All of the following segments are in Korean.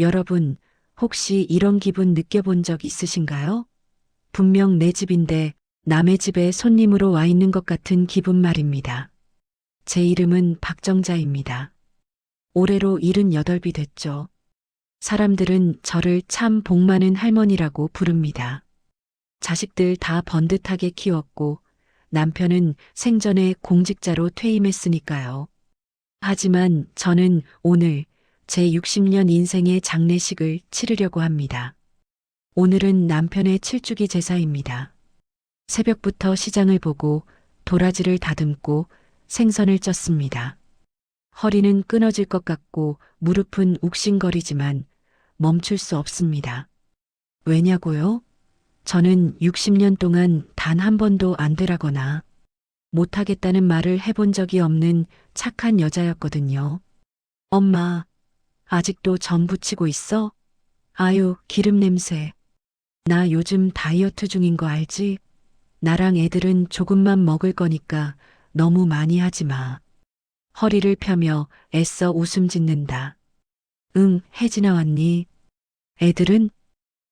여러분, 혹시 이런 기분 느껴본 적 있으신가요? 분명 내 집인데 남의 집에 손님으로 와 있는 것 같은 기분 말입니다. 제 이름은 박정자입니다. 올해로 78이 됐죠. 사람들은 저를 참 복 많은 할머니라고 부릅니다. 자식들 다 번듯하게 키웠고 남편은 생전에 공직자로 퇴임했으니까요. 하지만 저는 오늘 제 60년 인생의 장례식을 치르려고 합니다. 오늘은 남편의 7주기 제사입니다. 새벽부터 시장을 보고 도라지를 다듬고 생선을 쪘습니다. 허리는 끊어질 것 같고 무릎은 욱신거리지만 멈출 수 없습니다. 왜냐고요? 저는 60년 동안 단 한 번도 안 되라거나 못하겠다는 말을 해본 적이 없는 착한 여자였거든요. 엄마, 아직도 전 부치고 있어? 아유, 기름 냄새. 나 요즘 다이어트 중인 거 알지? 나랑 애들은 조금만 먹을 거니까 너무 많이 하지 마. 허리를 펴며 애써 웃음 짓는다. 응, 혜진아 왔니? 애들은?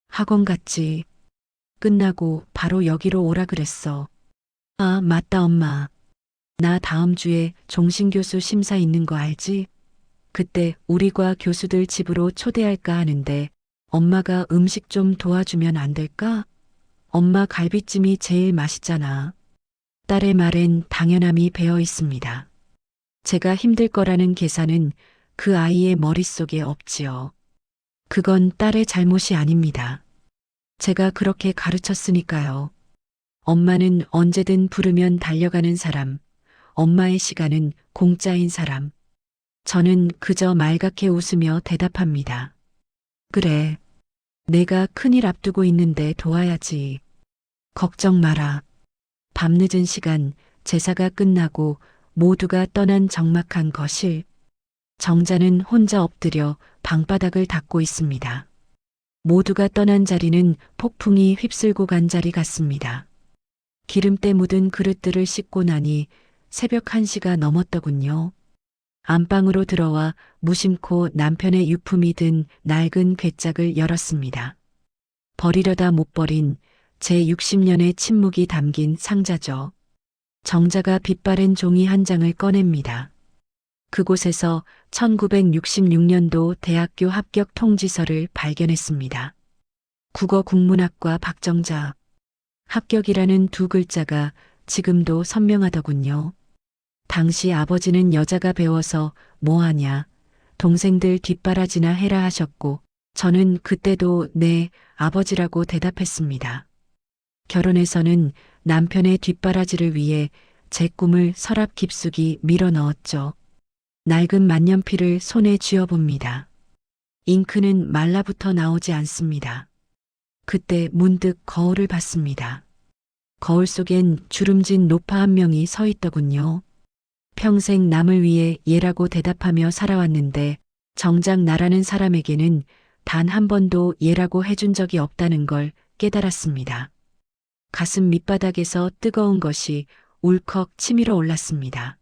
학원 갔지. 끝나고 바로 여기로 오라 그랬어. 아, 맞다, 엄마. 나 다음 주에 종신교수 심사 있는 거 알지? 그때 우리 과 교수들 집으로 초대할까 하는데 엄마가 음식 좀 도와주면 안 될까? 엄마 갈비찜이 제일 맛있잖아. 딸의 말엔 당연함이 배어 있습니다. 제가 힘들 거라는 계산은 그 아이의 머릿속에 없지요. 그건 딸의 잘못이 아닙니다. 제가 그렇게 가르쳤으니까요. 엄마는 언제든 부르면 달려가는 사람, 엄마의 시간은 공짜인 사람. 저는 그저 말갛게 웃으며 대답합니다. 그래, 내가 큰일 앞두고 있는데 도와야지. 걱정 마라. 밤늦은 시간 제사가 끝나고 모두가 떠난 적막한 거실. 정자는 혼자 엎드려 방바닥을 닦고 있습니다. 모두가 떠난 자리는 폭풍이 휩쓸고 간 자리 같습니다. 기름때 묻은 그릇들을 씻고 나니 새벽 1시가 넘었더군요. 안방으로 들어와 무심코 남편의 유품이 든 낡은 괴짝을 열었습니다. 버리려다 못 버린 제 60년의 침묵이 담긴 상자죠. 정자가 빛바랜 종이 한 장을 꺼냅니다. 그곳에서 1966년도 대학교 합격 통지서를 발견했습니다. 국어 국문학과 박정자. 합격이라는 두 글자가 지금도 선명하더군요. 당시 아버지는 여자가 배워서 뭐하냐, 동생들 뒷바라지나 해라 하셨고, 저는 그때도 네, 아버지라고 대답했습니다. 결혼해서는 남편의 뒷바라지를 위해 제 꿈을 서랍 깊숙이 밀어 넣었죠. 낡은 만년필을 손에 쥐어봅니다. 잉크는 말라붙어 나오지 않습니다. 그때 문득 거울을 봤습니다. 거울 속엔 주름진 노파 한 명이 서 있더군요. 평생 남을 위해 예라고 대답하며 살아왔는데 정작 나라는 사람에게는 단 한 번도 예라고 해준 적이 없다는 걸 깨달았습니다. 가슴 밑바닥에서 뜨거운 것이 울컥 치밀어 올랐습니다.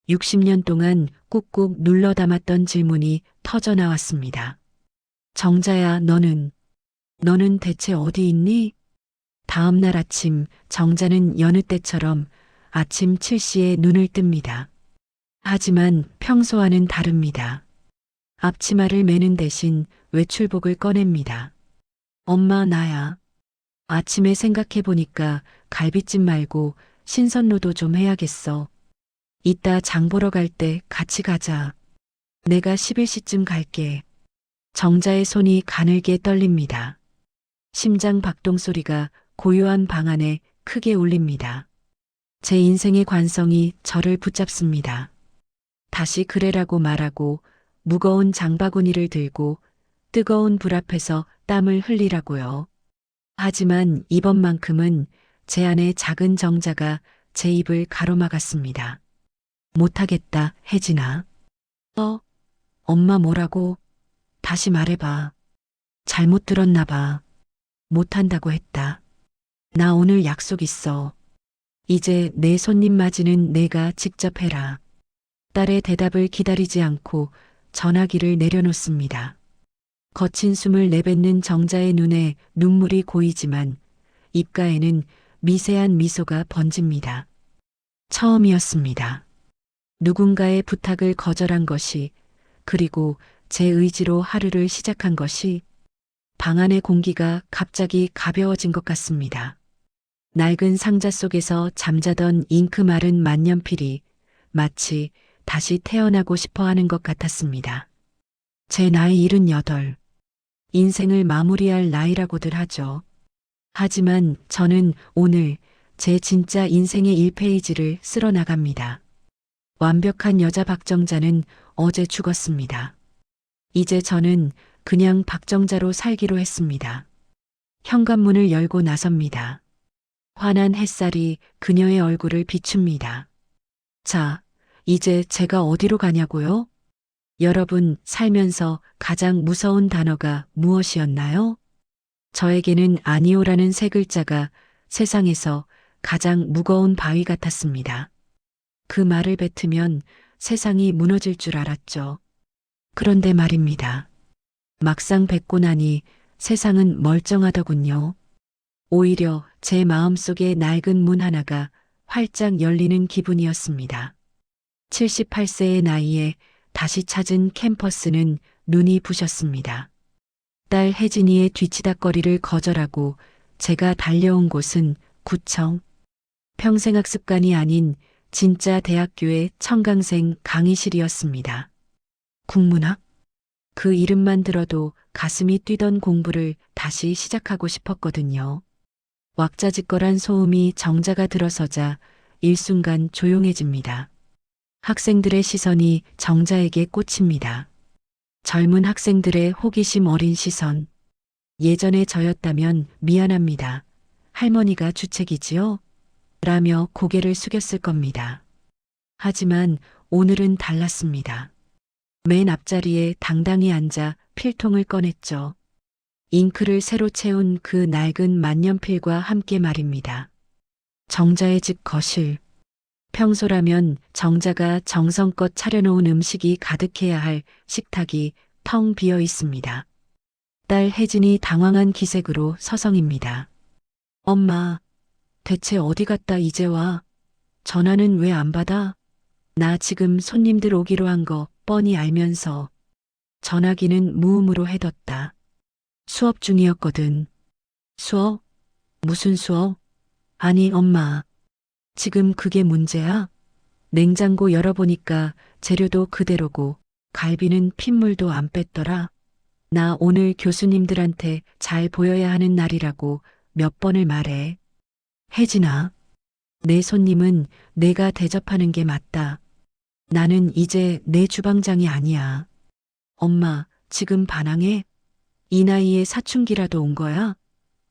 60년 동안 꾹꾹 눌러 담았던 질문이 터져 나왔습니다. 정자야, 너는 대체 어디 있니? 다음 날 아침 정자는 여느 때처럼 아침 7시에 눈을 뜹니다. 하지만 평소와는 다릅니다. 앞치마를 매는 대신 외출복을 꺼냅니다. 엄마, 나야. 아침에 생각해보니까 갈비찜 말고 신선로도 좀 해야겠어. 이따 장 보러 갈 때 같이 가자. 내가 11시쯤 갈게. 정자의 손이 가늘게 떨립니다. 심장 박동 소리가 고요한 방 안에 크게 울립니다. 제 인생의 관성이 저를 붙잡습니다. 다시 그래라고 말하고 무거운 장바구니를 들고 뜨거운 불 앞에서 땀을 흘리라고요. 하지만 이번만큼은 제 안의 작은 정자가 제 입을 가로막았습니다. 못하겠다, 혜진아. 엄마 뭐라고? 다시 말해봐. 잘못 들었나 봐. 못한다고 했다. 나 오늘 약속 있어. 이제 내 손님 맞이는 내가 직접 해라. 딸의 대답을 기다리지 않고 전화기를 내려놓습니다. 거친 숨을 내뱉는 정자의 눈에 눈물이 고이지만 입가에는 미세한 미소가 번집니다. 처음이었습니다. 누군가의 부탁을 거절한 것이, 그리고 제 의지로 하루를 시작한 것이. 방 안의 공기가 갑자기 가벼워진 것 같습니다. 낡은 상자 속에서 잠자던 잉크 마른 만년필이 마치 다시 태어나고 싶어 하는 것 같았습니다. 제 나이 78. 인생을 마무리할 나이라고들 하죠. 하지만 저는 오늘 제 진짜 인생의 1페이지를 쓸어 나갑니다. 완벽한 여자 박정자는 어제 죽었습니다. 이제 저는 그냥 박정자로 살기로 했습니다. 현관문을 열고 나섭니다. 환한 햇살이 그녀의 얼굴을 비춥니다. 자, 이제 제가 어디로 가냐고요? 여러분, 살면서 가장 무서운 단어가 무엇이었나요? 저에게는 아니오라는 세 글자가 세상에서 가장 무거운 바위 같았습니다. 그 말을 뱉으면 세상이 무너질 줄 알았죠. 그런데 말입니다. 막상 뱉고 나니 세상은 멀쩡하더군요. 오히려 제 마음속의 낡은 문 하나가 활짝 열리는 기분이었습니다. 78세의 나이에 다시 찾은 캠퍼스는 눈이 부셨습니다. 딸 혜진이의 뒤치다꺼리를 거절하고 제가 달려온 곳은 구청. 평생학습관이 아닌 진짜 대학교의 청강생 강의실이었습니다. 국문학? 그 이름만 들어도 가슴이 뛰던 공부를 다시 시작하고 싶었거든요. 왁자지껄한 소음이 정자가 들어서자 일순간 조용해집니다. 학생들의 시선이 정자에게 꽂힙니다. 젊은 학생들의 호기심 어린 시선. 예전에 저였다면 미안합니다. 할머니가 주책이지요? 라며 고개를 숙였을 겁니다. 하지만 오늘은 달랐습니다. 맨 앞자리에 당당히 앉아 필통을 꺼냈죠. 잉크를 새로 채운 그 낡은 만년필과 함께 말입니다. 정자의 집 거실. 평소라면 정자가 정성껏 차려놓은 음식이 가득해야 할 식탁이 텅 비어 있습니다. 딸 혜진이 당황한 기색으로 서성입니다. 엄마, 대체 어디 갔다 이제 와? 전화는 왜 안 받아? 나 지금 손님들 오기로 한 거 뻔히 알면서. 전화기는 무음으로 해뒀다. 수업 중이었거든. 수업? 무슨 수업? 아니, 엄마. 지금 그게 문제야? 냉장고 열어보니까 재료도 그대로고 갈비는 핏물도 안 뺐더라. 나 오늘 교수님들한테 잘 보여야 하는 날이라고 몇 번을 말해. 혜진아, 내 손님은 내가 대접하는 게 맞다. 나는 이제 내 주방장이 아니야. 엄마, 지금 반항해? 이 나이에 사춘기라도 온 거야?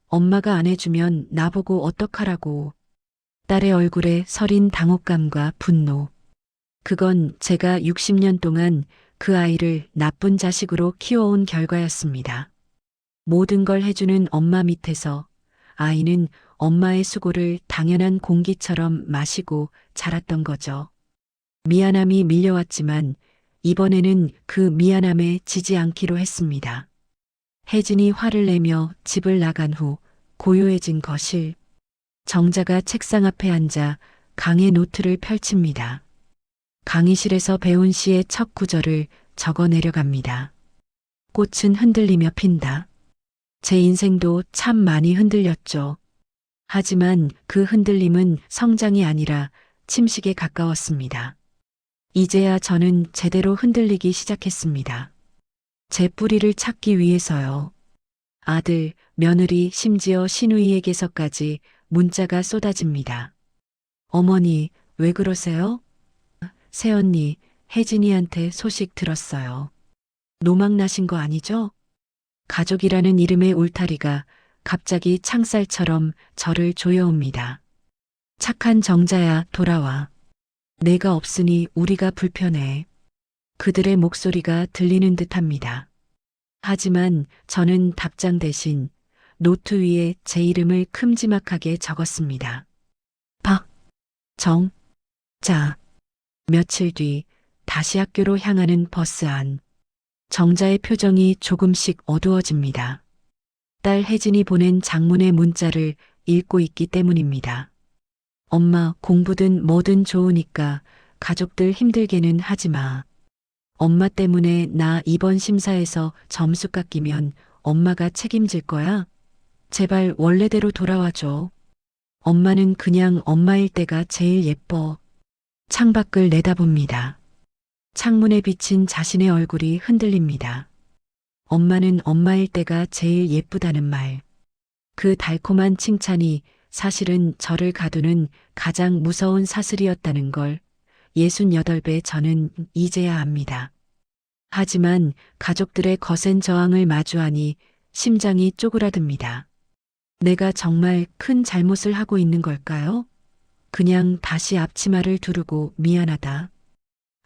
엄마가 안 해주면 나보고 어떡하라고. 딸의 얼굴에 서린 당혹감과 분노. 그건 제가 60년 동안 그 아이를 나쁜 자식으로 키워온 결과였습니다. 모든 걸 해주는 엄마 밑에서 아이는 엄마의 수고를 당연한 공기처럼 마시고 자랐던 거죠. 미안함이 밀려왔지만 이번에는 그 미안함에 지지 않기로 했습니다. 혜진이 화를 내며 집을 나간 후 고요해진 거실. 정자가 책상 앞에 앉아 강의 노트를 펼칩니다. 강의실에서 배운 시의 첫 구절을 적어 내려갑니다. 꽃은 흔들리며 핀다. 제 인생도 참 많이 흔들렸죠. 하지만 그 흔들림은 성장이 아니라 침식에 가까웠습니다. 이제야 저는 제대로 흔들리기 시작했습니다. 제 뿌리를 찾기 위해서요. 아들, 며느리, 심지어 시누이에게서까지 문자가 쏟아집니다. 어머니, 왜 그러세요? 새언니, 혜진이한테 소식 들었어요. 노망 나신 거 아니죠? 가족이라는 이름의 울타리가 갑자기 창살처럼 저를 조여옵니다. 착한 정자야, 돌아와. 내가 없으니 우리가 불편해. 그들의 목소리가 들리는 듯합니다. 하지만 저는 답장 대신 노트 위에 제 이름을 큼지막하게 적었습니다. 박, 정, 자. 며칠 뒤 다시 학교로 향하는 버스 안. 정자의 표정이 조금씩 어두워집니다. 딸 혜진이 보낸 장문의 문자를 읽고 있기 때문입니다. 엄마, 공부든 뭐든 좋으니까 가족들 힘들게는 하지 마. 엄마 때문에 나 이번 심사에서 점수 깎이면 엄마가 책임질 거야. 제발 원래대로 돌아와줘. 엄마는 그냥 엄마일 때가 제일 예뻐. 창밖을 내다봅니다. 창문에 비친 자신의 얼굴이 흔들립니다. 엄마는 엄마일 때가 제일 예쁘다는 말. 그 달콤한 칭찬이 사실은 저를 가두는 가장 무서운 사슬이었다는 걸 68배 저는 이제야 압니다. 하지만 가족들의 거센 저항을 마주하니 심장이 쪼그라듭니다. 내가 정말 큰 잘못을 하고 있는 걸까요? 그냥 다시 앞치마를 두르고 미안하다.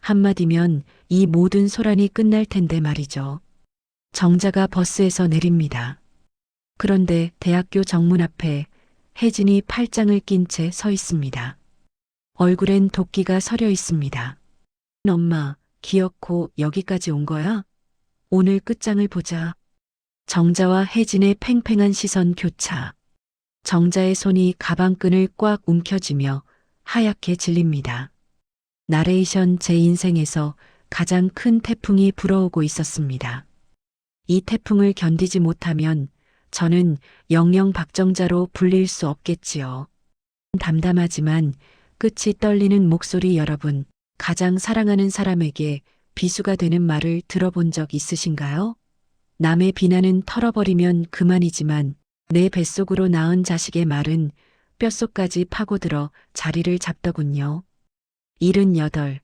한마디면 이 모든 소란이 끝날 텐데 말이죠. 정자가 버스에서 내립니다. 그런데 대학교 정문 앞에 혜진이 팔짱을 낀 채 서 있습니다. 얼굴엔 도끼가 서려 있습니다. 엄마, 기어코 여기까지 온 거야? 오늘 끝장을 보자. 정자와 혜진의 팽팽한 시선 교차. 정자의 손이 가방끈을 꽉 움켜쥐며 하얗게 질립니다. 나레이션 제 인생에서 가장 큰 태풍이 불어오고 있었습니다. 이 태풍을 견디지 못하면 저는 영영 박정자로 불릴 수 없겠지요. 담담하지만 끝이 떨리는 목소리 여러분, 가장 사랑하는 사람에게 비수가 되는 말을 들어본 적 있으신가요? 남의 비난은 털어버리면 그만이지만 내 뱃속으로 낳은 자식의 말은 뼛속까지 파고들어 자리를 잡더군요. 78,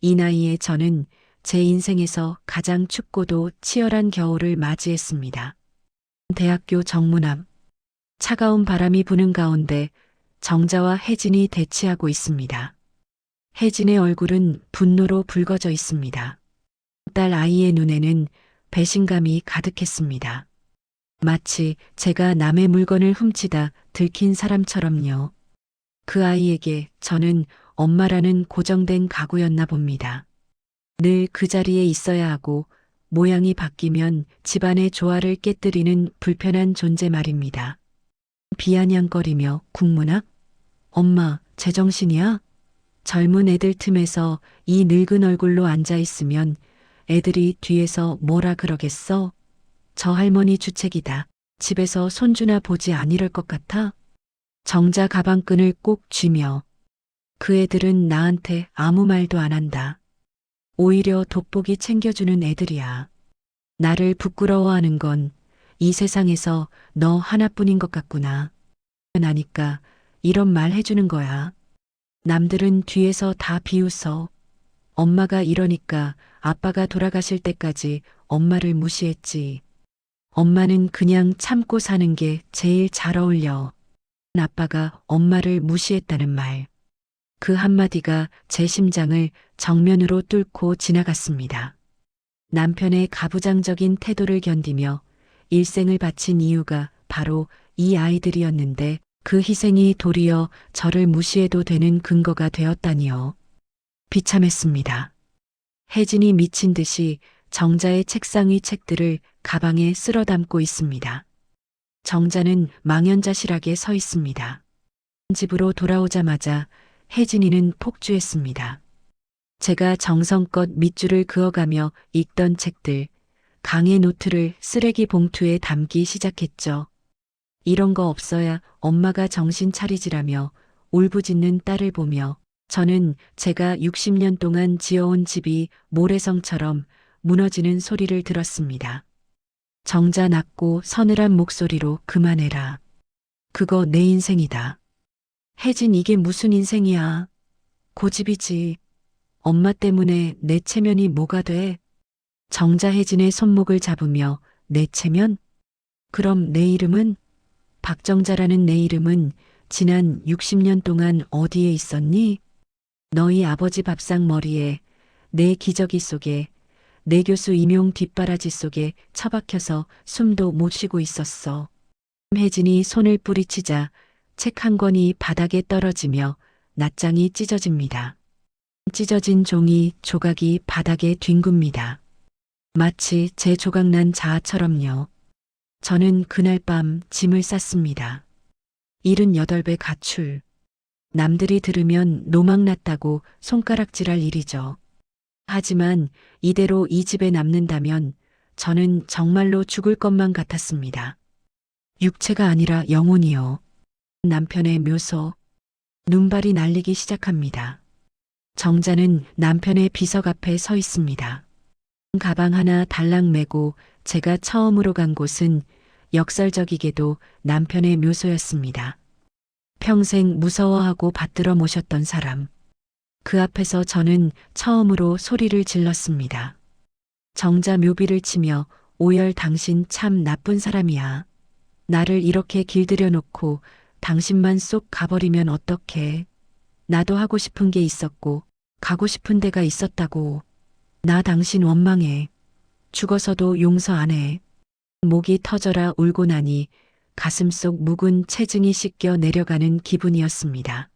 이 나이에 저는 제 인생에서 가장 춥고도 치열한 겨울을 맞이했습니다. 대학교 정문 앞, 차가운 바람이 부는 가운데 정자와 혜진이 대치하고 있습니다. 혜진의 얼굴은 분노로 붉어져 있습니다. 딸 아이의 눈에는 배신감이 가득했습니다. 마치 제가 남의 물건을 훔치다 들킨 사람처럼요. 그 아이에게 저는 엄마라는 고정된 가구였나 봅니다. 늘 그 자리에 있어야 하고 모양이 바뀌면 집안의 조화를 깨뜨리는 불편한 존재 말입니다. 비아냥거리며 국문학? 엄마, 제정신이야? 젊은 애들 틈에서 이 늙은 얼굴로 앉아 있으면 애들이 뒤에서 뭐라 그러겠어? 저 할머니 주책이다. 집에서 손주나 보지 아니럴 것 같아? 정자 가방끈을 꼭 쥐며 그 애들은 나한테 아무 말도 안 한다. 오히려 돋보기 챙겨주는 애들이야. 나를 부끄러워하는 건 이 세상에서 너 하나뿐인 것 같구나. 나니까 이런 말 해주는 거야. 남들은 뒤에서 다 비웃어. 엄마가 이러니까 아빠가 돌아가실 때까지 엄마를 무시했지. 엄마는 그냥 참고 사는 게 제일 잘 어울려. 아빠가 엄마를 무시했다는 말. 그 한마디가 제 심장을 정면으로 뚫고 지나갔습니다. 남편의 가부장적인 태도를 견디며 일생을 바친 이유가 바로 이 아이들이었는데 그 희생이 도리어 저를 무시해도 되는 근거가 되었다니요. 비참했습니다. 혜진이 미친 듯이 정자의 책상 위 책들을 가방에 쓸어 담고 있습니다. 정자는 망연자실하게 서 있습니다. 집으로 돌아오자마자 혜진이는 폭주했습니다. 제가 정성껏 밑줄을 그어가며 읽던 책들, 강의 노트를 쓰레기 봉투에 담기 시작했죠. 이런 거 없어야 엄마가 정신 차리지라며 울부짖는 딸을 보며 저는 제가 60년 동안 지어온 집이 모래성처럼 무너지는 소리를 들었습니다. 정자 낮고 서늘한 목소리로 그만해라. 그거 내 인생이다. 혜진 이게 무슨 인생이야. 고집이지. 엄마 때문에 내 체면이 뭐가 돼? 정자 혜진의 손목을 잡으며 내 체면? 그럼 내 이름은? 박정자라는 내 이름은 지난 60년 동안 어디에 있었니? 너희 아버지 밥상 머리에, 내 기저귀 속에, 내 교수 임용 뒷바라지 속에 처박혀서 숨도 못 쉬고 있었어. 혜진이 손을 뿌리치자 책 한 권이 바닥에 떨어지며 낱장이 찢어집니다. 찢어진 종이 조각이 바닥에 뒹굽니다. 마치 제 조각난 자아처럼요. 저는 그날 밤 짐을 쌌습니다. 78배 가출. 남들이 들으면 노망났다고 손가락질할 일이죠. 하지만 이대로 이 집에 남는다면 저는 정말로 죽을 것만 같았습니다. 육체가 아니라 영혼이요. 남편의 묘소. 눈발이 날리기 시작합니다. 정자는 남편의 비석 앞에 서 있습니다. 가방 하나 달랑 메고 제가 처음으로 간 곳은 역설적이게도 남편의 묘소였습니다. 평생 무서워하고 받들어 모셨던 사람. 그 앞에서 저는 처음으로 소리를 질렀습니다. 정자 묘비를 치며 오열 당신 참 나쁜 사람이야. 나를 이렇게 길들여 놓고 당신만 쏙 가버리면 어떡해. 나도 하고 싶은 게 있었고 가고 싶은 데가 있었다고. 나 당신 원망해. 죽어서도 용서 안 해. 목이 터져라 울고 나니 가슴속 묵은 체증이 씻겨 내려가는 기분이었습니다.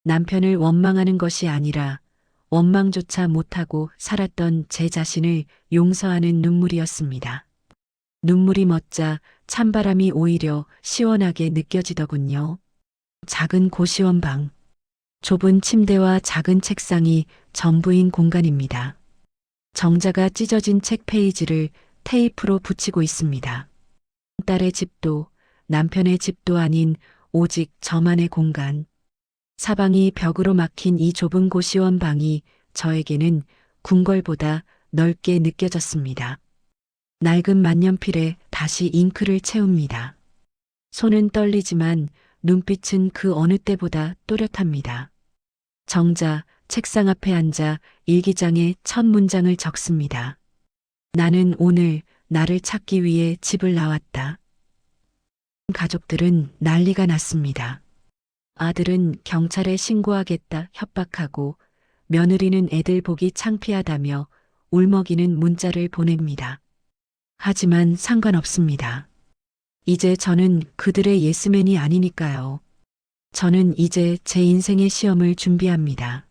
남편을 원망하는 것이 아니라 원망조차 못하고 살았던 제 자신을 용서하는 눈물이었습니다. 눈물이 멎자 찬바람이 오히려 시원하게 느껴지더군요. 작은 고시원 방. 좁은 침대와 작은 책상이 전부인 공간입니다. 정자가 찢어진 책 페이지를 테이프로 붙이고 있습니다. 딸의 집도 남편의 집도 아닌 오직 저만의 공간. 사방이 벽으로 막힌 이 좁은 고시원 방이 저에게는 궁궐보다 넓게 느껴졌습니다. 낡은 만년필에 다시 잉크를 채웁니다. 손은 떨리지만 눈빛은 그 어느 때보다 또렷합니다. 정자 책상 앞에 앉아 일기장에 첫 문장을 적습니다. 나는 오늘 나를 찾기 위해 집을 나왔다. 가족들은 난리가 났습니다. 아들은 경찰에 신고하겠다 협박하고 며느리는 애들 보기 창피하다며 울먹이는 문자를 보냅니다. 하지만 상관없습니다. 이제 저는 그들의 예스맨이 아니니까요. 저는 이제 제 인생의 시험을 준비합니다.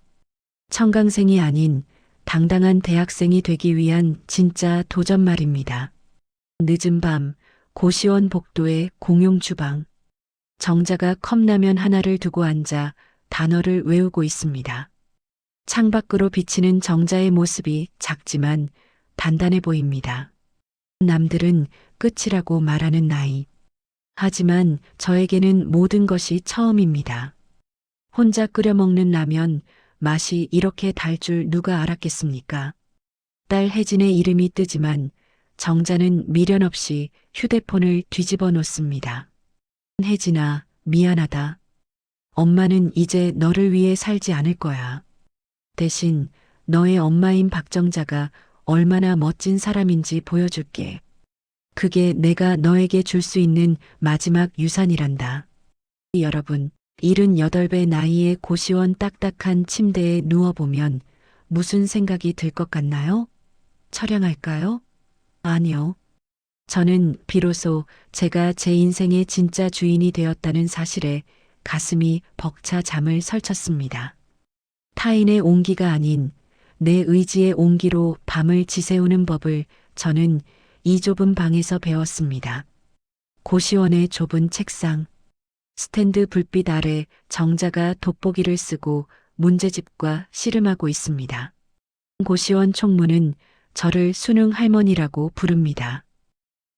청강생이 아닌 당당한 대학생이 되기 위한 진짜 도전 말입니다. 늦은 밤 고시원 복도의 공용 주방. 정자가 컵라면 하나를 두고 앉아 단어를 외우고 있습니다. 창밖으로 비치는 정자의 모습이 작지만 단단해 보입니다. 남들은 끝이라고 말하는 나이. 하지만 저에게는 모든 것이 처음입니다. 혼자 끓여 먹는 라면 맛이 이렇게 달 줄 누가 알았겠습니까? 딸 혜진의 이름이 뜨지만 정자는 미련 없이 휴대폰을 뒤집어 놓습니다. 혜진아, 미안하다. 엄마는 이제 너를 위해 살지 않을 거야. 대신 너의 엄마인 박정자가 얼마나 멋진 사람인지 보여줄게. 그게 내가 너에게 줄 수 있는 마지막 유산이란다. 여러분, 78배 나이의 고시원 딱딱한 침대에 누워보면 무슨 생각이 들 것 같나요? 처량할까요? 아니요. 저는 비로소 제가 제 인생의 진짜 주인이 되었다는 사실에 가슴이 벅차 잠을 설쳤습니다. 타인의 온기가 아닌 내 의지의 온기로 밤을 지새우는 법을 저는 이 좁은 방에서 배웠습니다. 고시원의 좁은 책상, 스탠드 불빛 아래 정자가 돋보기를 쓰고 문제집과 씨름하고 있습니다. 고시원 총무는 저를 수능 할머니라고 부릅니다.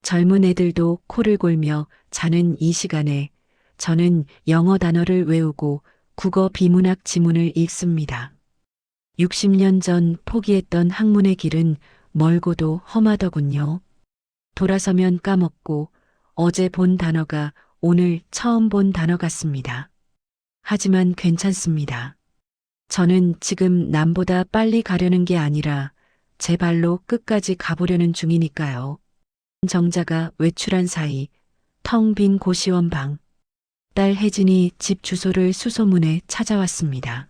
젊은 애들도 코를 골며 자는 이 시간에 저는 영어 단어를 외우고 국어 비문학 지문을 읽습니다. 60년 전 포기했던 학문의 길은 멀고도 험하더군요. 돌아서면 까먹고 어제 본 단어가 오늘 처음 본 단어 같습니다. 하지만 괜찮습니다. 저는 지금 남보다 빨리 가려는 게 아니라 제 발로 끝까지 가보려는 중이니까요. 정자가 외출한 사이 텅 빈 고시원 방. 딸 혜진이 집 주소를 수소문해 찾아왔습니다.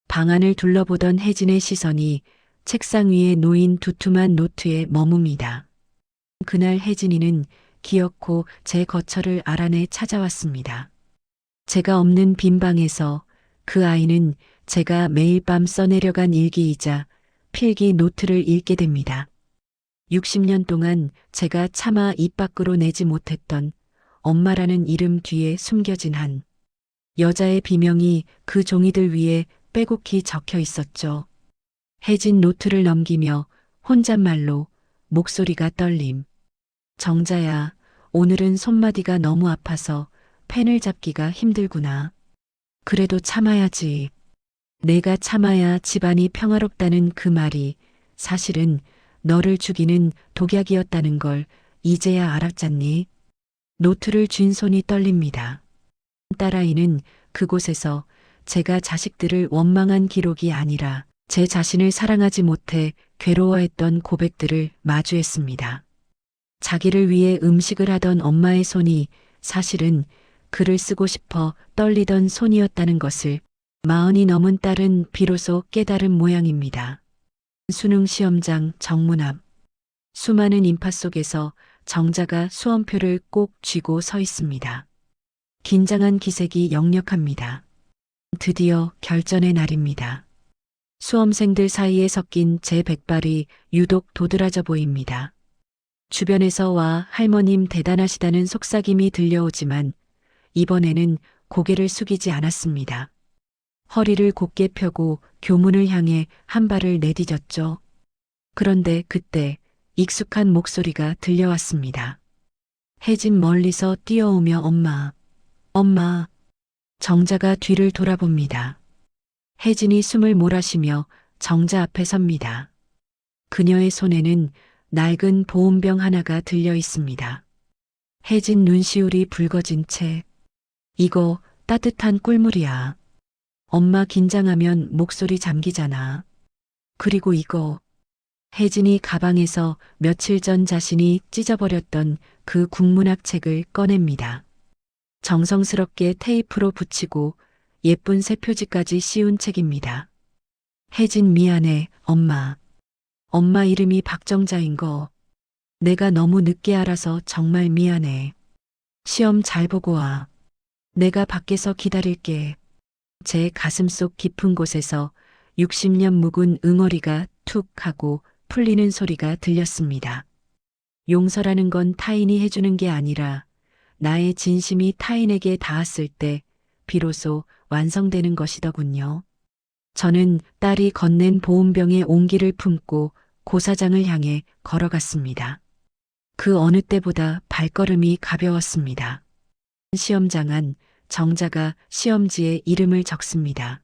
방 안을 둘러보던 혜진의 시선이 책상 위에 놓인 두툼한 노트에 머뭅니다. 그날 혜진이는 기어코 제 거처를 알아내 찾아왔습니다. 제가 없는 빈 방에서 그 아이는 제가 매일 밤 써내려간 일기이자 필기 노트를 읽게 됩니다. 60년 동안 제가 차마 입 밖으로 내지 못했던 엄마라는 이름 뒤에 숨겨진 한 여자의 비명이 그 종이들 위에 빼곡히 적혀 있었죠. 혜진 노트를 넘기며 혼잣말로 목소리가 떨림. 정자야, 오늘은 손마디가 너무 아파서 펜을 잡기가 힘들구나. 그래도 참아야지. 내가 참아야 집안이 평화롭다는 그 말이 사실은 너를 죽이는 독약이었다는 걸 이제야 알았잖니. 노트를 쥔 손이 떨립니다. 딸아이는 그곳에서 제가 자식들을 원망한 기록이 아니라 제 자신을 사랑하지 못해 괴로워했던 고백들을 마주했습니다. 자기를 위해 음식을 하던 엄마의 손이 사실은 글을 쓰고 싶어 떨리던 손이었다는 것을 40이 넘은 딸은 비로소 깨달은 모양입니다. 수능 시험장 정문 앞. 수많은 인파 속에서 정자가 수험표를 꼭 쥐고 서 있습니다. 긴장한 기색이 역력합니다. 드디어 결전의 날입니다. 수험생들 사이에 섞인 제 백발이 유독 도드라져 보입니다. 주변에서 와 할머님 대단하시다는 속삭임이 들려오지만 이번에는 고개를 숙이지 않았습니다. 허리를 곧게 펴고 교문을 향해 한 발을 내디뎠죠. 그런데 그때 익숙한 목소리가 들려왔습니다. 혜진 멀리서 뛰어오며 엄마, 엄마. 정자가 뒤를 돌아봅니다. 혜진이 숨을 몰아쉬며 정자 앞에 섭니다. 그녀의 손에는 낡은 보온병 하나가 들려 있습니다. 혜진 눈시울이 붉어진 채 이거 따뜻한 꿀물이야. 엄마 긴장하면 목소리 잠기잖아. 그리고 이거. 혜진이 가방에서 며칠 전 자신이 찢어버렸던 그 국문학 책을 꺼냅니다. 정성스럽게 테이프로 붙이고 예쁜 새 표지까지 씌운 책입니다. 혜진 미안해, 엄마. 엄마 이름이 박정자인 거. 내가 너무 늦게 알아서 정말 미안해. 시험 잘 보고 와. 내가 밖에서 기다릴게. 제 가슴속 깊은 곳에서 60년 묵은 응어리가 툭 하고 풀리는 소리가 들렸습니다. 용서라는 건 타인이 해주는 게 아니라 나의 진심이 타인에게 닿았을 때 비로소 완성되는 것이더군요. 저는 딸이 건넨 보온병의 온기를 품고 고사장을 향해 걸어갔습니다. 그 어느 때보다 발걸음이 가벼웠습니다. 시험장 안 정자가 시험지에 이름을 적습니다.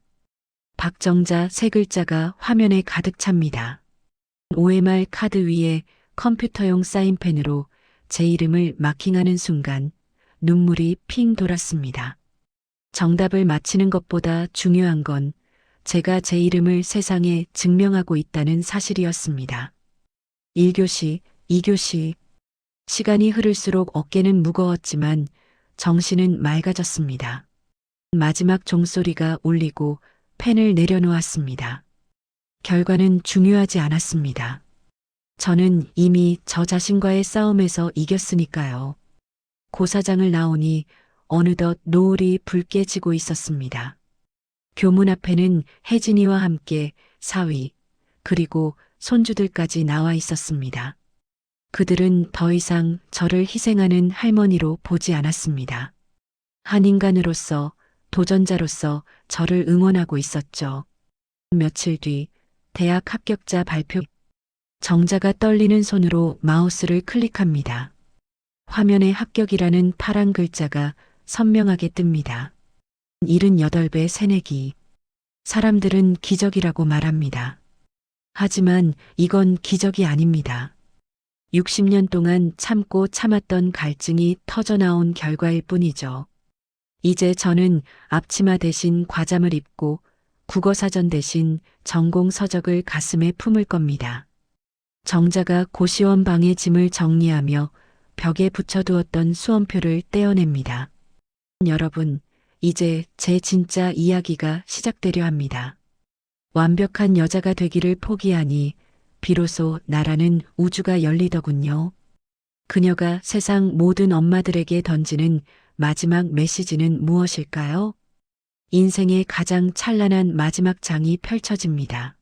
박정자 세 글자가 화면에 가득 찹니다. OMR 카드 위에 컴퓨터용 사인펜으로 제 이름을 마킹하는 순간 눈물이 핑 돌았습니다. 정답을 맞히는 것보다 중요한 건 제가 제 이름을 세상에 증명하고 있다는 사실이었습니다. 1교시, 2교시. 시간이 흐를수록 어깨는 무거웠지만 정신은 맑아졌습니다. 마지막 종소리가 울리고 펜을 내려놓았습니다. 결과는 중요하지 않았습니다. 저는 이미 저 자신과의 싸움에서 이겼으니까요. 고사장을 나오니 어느덧 노을이 붉게 지고 있었습니다. 교문 앞에는 혜진이와 함께 사위, 그리고 손주들까지 나와 있었습니다. 그들은 더 이상 저를 희생하는 할머니로 보지 않았습니다. 한 인간으로서, 도전자로서 저를 응원하고 있었죠. 며칠 뒤 대학 합격자 발표. 정자가 떨리는 손으로 마우스를 클릭합니다. 화면에 합격이라는 파란 글자가 선명하게 뜹니다. 78배 새내기. 사람들은 기적이라고 말합니다. 하지만 이건 기적이 아닙니다. 60년 동안 참고 참았던 갈증이 터져나온 결과일 뿐이죠. 이제 저는 앞치마 대신 과잠을 입고 국어사전 대신 전공 서적을 가슴에 품을 겁니다. 정자가 고시원 방의 짐을 정리하며 벽에 붙여두었던 수험표를 떼어냅니다. 여러분, 이제 제 진짜 이야기가 시작되려 합니다. 완벽한 여자가 되기를 포기하니 비로소 나라는 우주가 열리더군요. 그녀가 세상 모든 엄마들에게 던지는 마지막 메시지는 무엇일까요? 인생의 가장 찬란한 마지막 장이 펼쳐집니다.